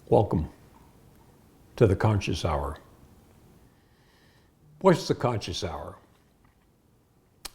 Welcome to the Conscious Hour. What's the Conscious Hour?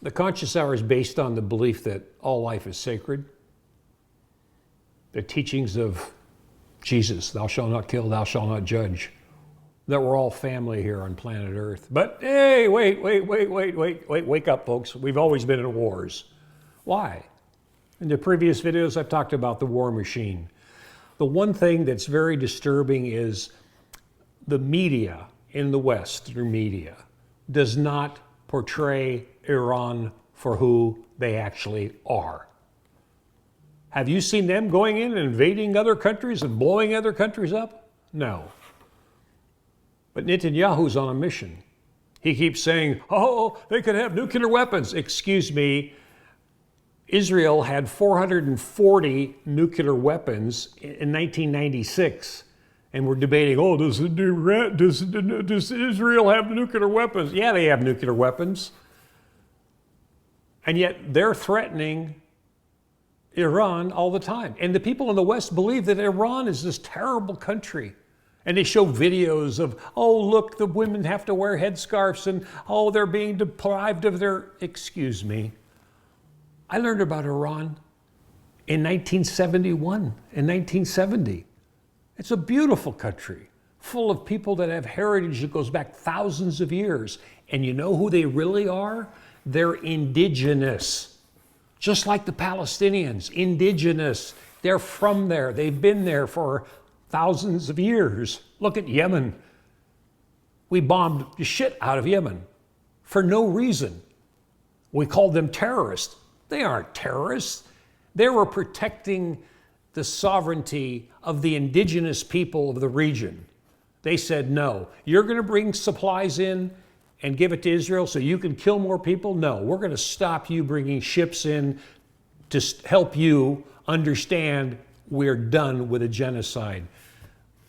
The Conscious Hour is based on the belief that all life is sacred. The teachings of Jesus, thou shalt not kill, thou shalt not judge, that we're all family here on planet Earth. But hey, wait, wake up, folks. We've always been in wars. Why? In the previous videos, I've talked about the war machine. The one thing that's very disturbing is the media in the Western media does not portray Iran for who they actually are. Have you seen them going in and invading other countries and blowing other countries up? No. But Netanyahu's on a mission. He keeps saying, oh, they could have nuclear weapons. Excuse me. Israel had 440 nuclear weapons in 1996. And we're debating, oh, does Israel have nuclear weapons? Yeah, they have nuclear weapons. And yet they're threatening Iran all the time. And the people in the West believe that Iran is this terrible country. And they show videos of, oh, look, the women have to wear headscarves and, oh, they're being deprived of their, excuse me. I learned about Iran in 1971, in 1970. It's a beautiful country, full of people that have heritage that goes back thousands of years. And you know who they really are? They're indigenous. Just like the Palestinians, indigenous. They're from there. They've been there for thousands of years. Look at Yemen. We bombed the shit out of Yemen for no reason. We called them terrorists. They aren't terrorists. They were protecting the sovereignty of the indigenous people of the region. They said, no, you're going to bring supplies in and give it to Israel so you can kill more people? No, we're going to stop you bringing ships in to help you understand we're done with a genocide.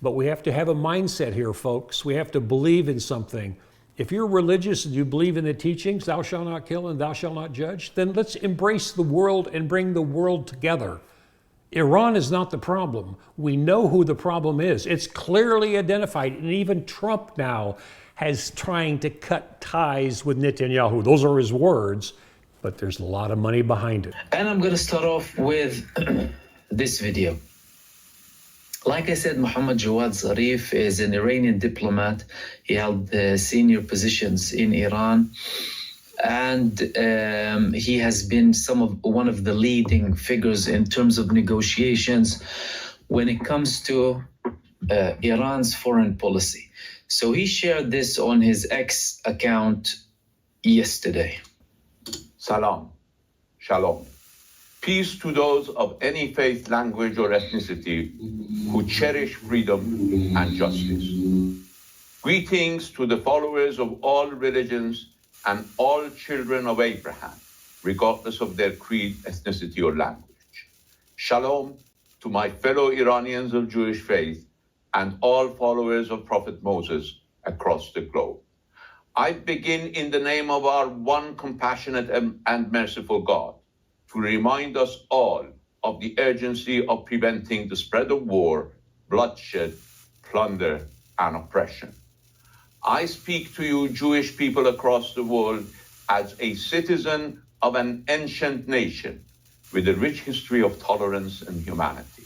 But we have to have a mindset here, folks. We have to believe in something. If you're religious and you believe in the teachings, thou shalt not kill and thou shalt not judge, then let's embrace the world and bring the world together. Iran is not the problem. We know who the problem is. It's clearly identified, and even Trump now has trying to cut ties with Netanyahu. Those are his words, but there's a lot of money behind it. And I'm going to start off with this video. Like I said, Mohammad Jawad Zarif is an Iranian diplomat. He held senior positions in Iran. And he has been one of the leading figures in terms of negotiations when it comes to Iran's foreign policy. So he shared this on his X account yesterday. Salam, shalom. Peace to those of any faith, language, or ethnicity who cherish freedom and justice. Greetings to the followers of all religions and all children of Abraham, regardless of their creed, ethnicity, or language. Shalom to my fellow Iranians of Jewish faith and all followers of Prophet Moses across the globe. I begin in the name of our one compassionate and merciful God to remind us all of the urgency of preventing the spread of war, bloodshed, plunder, and oppression. I speak to you, Jewish people across the world, as a citizen of an ancient nation with a rich history of tolerance and humanity.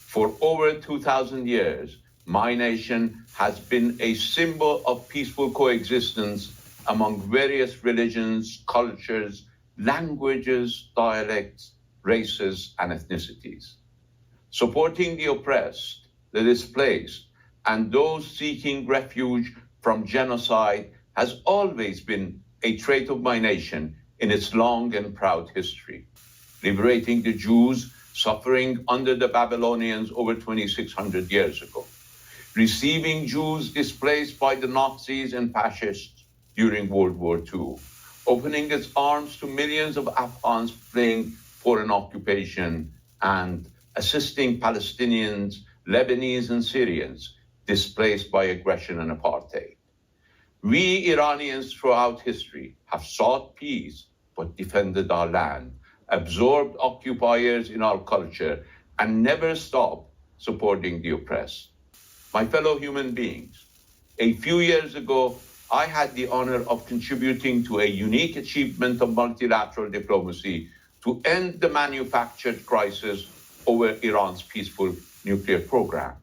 For over 2,000 years, my nation has been a symbol of peaceful coexistence among various religions, cultures, languages, dialects, races, and ethnicities. Supporting the oppressed, the displaced, and those seeking refuge from genocide has always been a trait of my nation in its long and proud history. Liberating the Jews suffering under the Babylonians over 2,600 years ago. Receiving Jews displaced by the Nazis and fascists during World War II. Opening its arms to millions of Afghans fleeing foreign occupation and assisting Palestinians, Lebanese, and Syrians displaced by aggression and apartheid. We Iranians throughout history have sought peace but defended our land, absorbed occupiers in our culture, and never stopped supporting the oppressed. My fellow human beings, a few years ago, I had the honor of contributing to a unique achievement of multilateral diplomacy to end the manufactured crisis over Iran's peaceful nuclear program.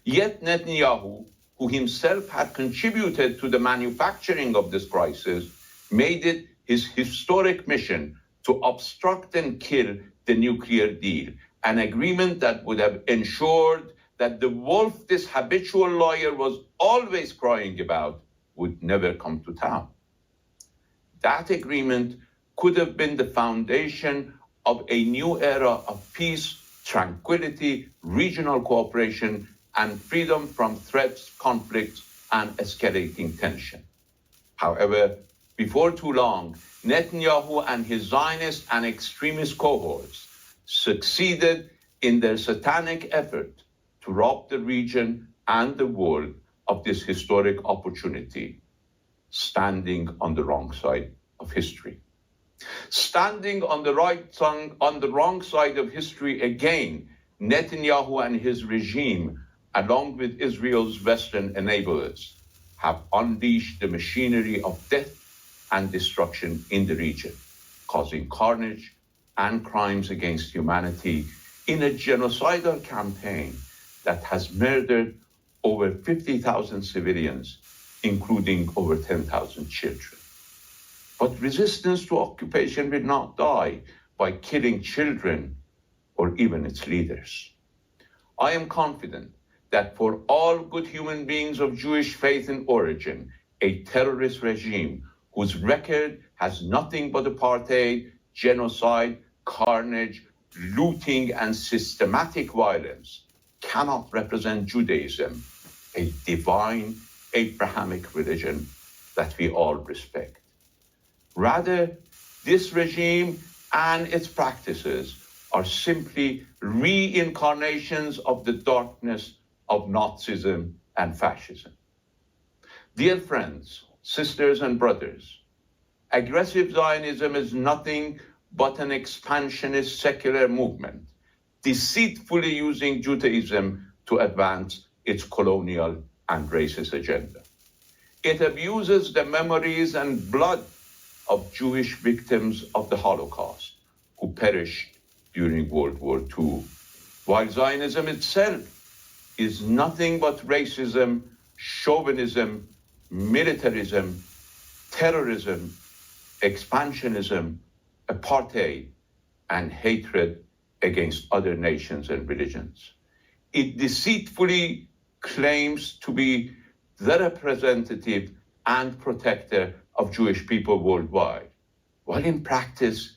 Yet Netanyahu, who himself had contributed to the manufacturing of this crisis, made it his historic mission to obstruct and kill the nuclear deal, an agreement that would have ensured that the wolf this habitual liar was always crying about would never come to town. That agreement could have been the foundation of a new era of peace, tranquility, regional cooperation, and freedom from threats, conflicts, and escalating tension. However, before too long, Netanyahu and his Zionist and extremist cohorts succeeded in their satanic effort to rob the region and the world of this historic opportunity, standing on the wrong side of history. Standing on the wrong side of history again, Netanyahu and his regime, along with Israel's Western enablers, have unleashed the machinery of death and destruction in the region, causing carnage and crimes against humanity in a genocidal campaign that has murdered over 50,000 civilians, including over 10,000 children. But resistance to occupation will not die by killing children or even its leaders. I am confident that for all good human beings of Jewish faith and origin, a terrorist regime whose record has nothing but apartheid, genocide, carnage, looting, and systematic violence cannot represent Judaism, a divine Abrahamic religion that we all respect. Rather, this regime and its practices are simply reincarnations of the darkness of Nazism and fascism. Dear friends, sisters, and brothers, aggressive Zionism is nothing but an expansionist secular movement, deceitfully using Judaism to advance its colonial and racist agenda. It abuses the memories and blood of Jewish victims of the Holocaust who perished during World War II, while Zionism itself is nothing but racism, chauvinism, militarism, terrorism, expansionism, apartheid, and hatred against other nations and religions. It deceitfully claims to be the representative and protector of Jewish people worldwide, while in practice,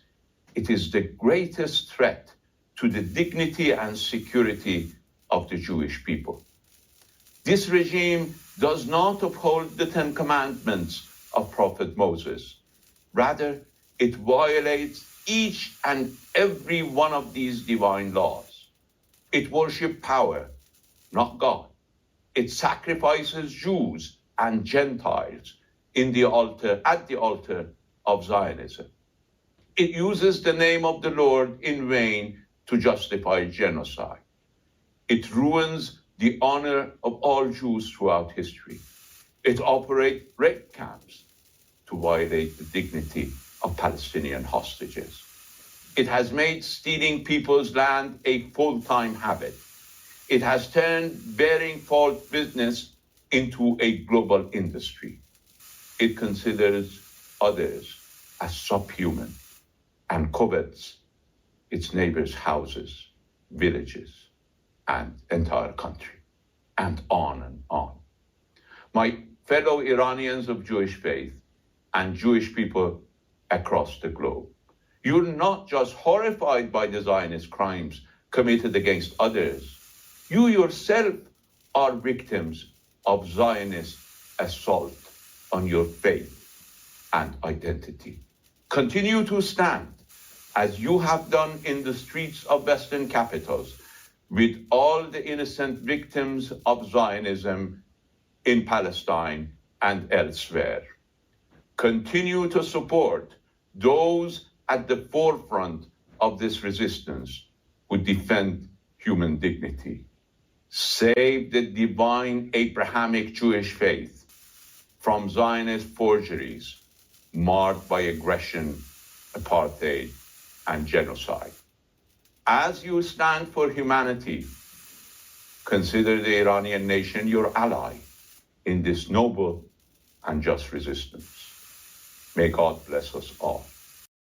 it is the greatest threat to the dignity and security of the Jewish people. This regime does not uphold the 10 Commandments of Prophet Moses. Rather, it violates each and every one of these divine laws. It worships power, not God. It sacrifices Jews and Gentiles at the altar of Zionism. It uses the name of the Lord in vain to justify genocide. It ruins the honor of all Jews throughout history. It operates rape camps to violate the dignity of Palestinian hostages. It has made stealing people's land a full-time habit. It has turned bearing false witness into a global industry. It considers others as subhuman and covets its neighbors' houses, villages, and entire country, and on and on. My fellow Iranians of Jewish faith and Jewish people across the globe, you're not just horrified by the Zionist crimes committed against others. You yourself are victims of Zionist assault on your faith and identity. Continue to stand as you have done in the streets of Western capitals with all the innocent victims of Zionism in Palestine and elsewhere. Continue to support those at the forefront of this resistance who defend human dignity. Save the divine Abrahamic Jewish faith from Zionist forgeries marked by aggression, apartheid, and genocide. As you stand for humanity, consider the Iranian nation your ally in this noble and just resistance. May God bless us all.